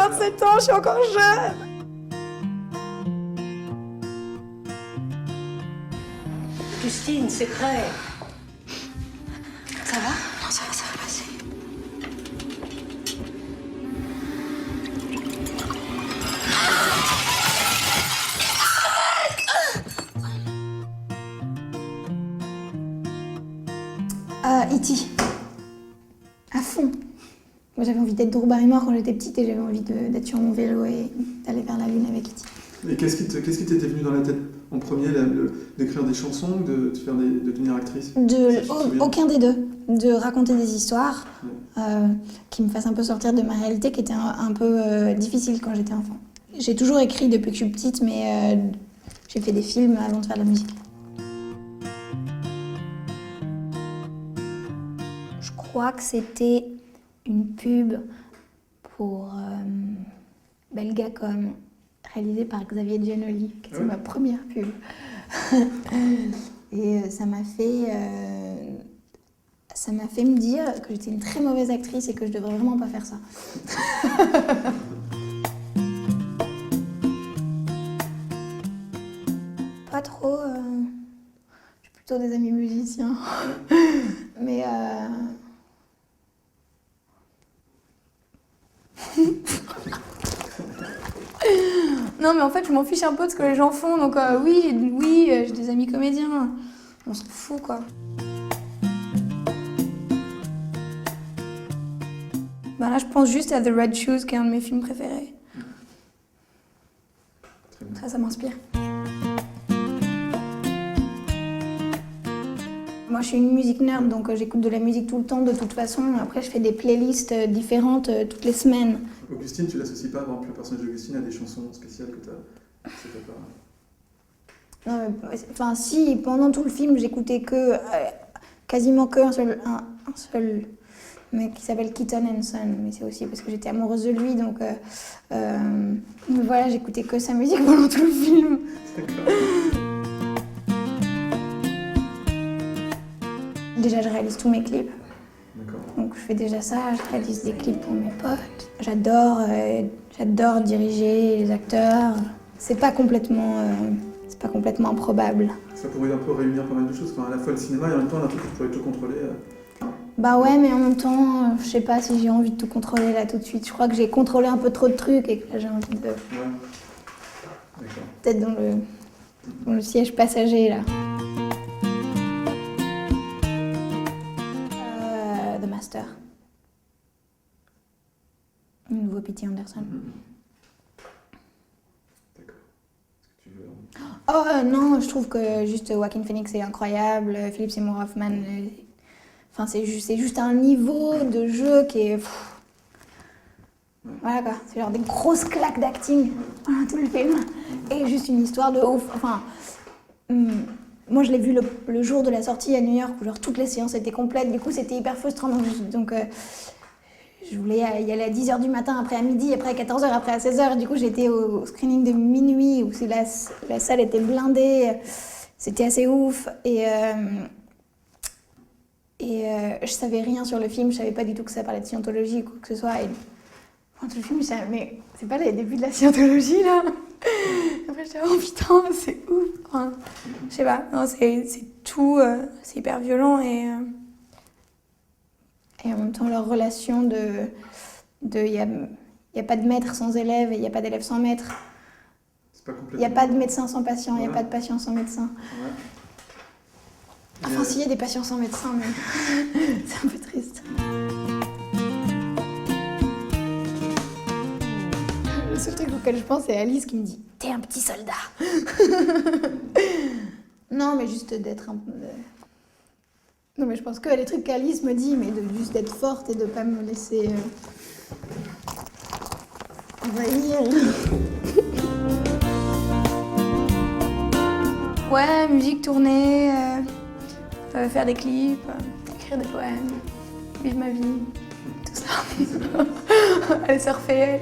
27 ans, je suis encore jeune. Justine, c'est Claire. Ça va? Non, ça va passer. E.T. À fond. Moi, j'avais envie d'être Drew Barrymore quand j'étais petite et j'avais envie d'être sur mon vélo et d'aller vers la lune avec E.T. Et qu'est-ce qui t'était venu dans la tête en premier, d'écrire des chansons, de devenir actrice? Aucun des deux. De raconter des histoires qui me fassent un peu sortir de ma réalité, qui était un peu difficile quand j'étais enfant. J'ai toujours écrit depuis que je suis petite, mais j'ai fait des films avant de faire de la musique. Je crois que c'était une pub pour Belgacom, réalisée par Xavier Giannoli, qui était ma première pub. Et ça m'a fait me dire que j'étais une très mauvaise actrice et que je devrais vraiment pas faire ça. Pas trop. J'ai plutôt des amis musiciens. Mais non, mais en fait, je m'en fiche un peu de ce que les gens font, donc oui, j'ai des amis comédiens. On s'en fout, quoi. Bah là, je pense juste à The Red Shoes, qui est un de mes films préférés. Ça m'inspire. Moi, je suis une musique nerd, donc j'écoute de la musique tout le temps, de toute façon. Après, je fais des playlists différentes toutes les semaines. Augustine, tu l'associes pas, par exemple, le personnage d'Augustine à des chansons spéciales que tu as pas... Non, mais, enfin, si, pendant tout le film, j'écoutais quasiment un seul mec qui s'appelle Keaton Henson, mais c'est aussi parce que j'étais amoureuse de lui, donc voilà, j'écoutais que sa musique pendant tout le film. D'accord. Déjà, je réalise tous mes clips. D'accord. Donc je fais déjà ça, je réalise des clips pour mes potes. J'adore diriger les acteurs. C'est pas complètement improbable. Ça pourrait un peu réunir pas mal de choses, enfin, à la fois le cinéma et en même temps l'impression que tu pourrais tout contrôler. Bah ouais, mais en même temps, je sais pas si j'ai envie de tout contrôler là tout de suite. Je crois que j'ai contrôlé un peu trop de trucs et que là j'ai envie de... Ouais. D'accord. Peut-être dans le siège passager là. The Master. Le nouveau P.T. Anderson. D'accord. Est-ce que tu veux... Oh non, je trouve que juste Joaquin Phoenix est incroyable, Philip Seymour Hoffman, enfin c'est juste un niveau de jeu qui est... Voilà quoi, c'est genre des grosses claques d'acting pendant tout le film et juste une histoire de ouf. Enfin, moi je l'ai vu le jour de la sortie à New York où genre toutes les séances étaient complètes, du coup c'était hyper frustrant donc je voulais y aller à 10h du matin, après à midi, après à 14h, après à 16h. Du coup, j'étais au screening de minuit où la salle était blindée. C'était assez ouf. Et je savais rien sur le film. Je savais pas du tout que ça parlait de scientologie ou quoi que ce soit. Et pendant tout le film, je disais, mais c'est pas les débuts de la scientologie, là? Après, j'étais, oh putain, c'est ouf. Enfin, je sais pas. Non, c'est tout. C'est hyper violent et en même temps, leur relation il y a pas de maître sans élève et il n'y a pas d'élève sans maître. Il n'y a pas de médecin sans patient, il n'y a pas de patient sans médecin. Ouais. Enfin, s'il y a des patients sans médecin, mais c'est un peu triste. Le seul truc auquel je pense, c'est Alice qui me dit « T'es un petit soldat !» Non, mais juste d'être un peu... Non, mais je pense que les trucs qu'Alice me dit, mais juste d'être forte et de pas me laisser envahir. Ouais, musique, tournée, faire des clips, écrire des poèmes, vivre ma vie, tout ça. Aller surfer.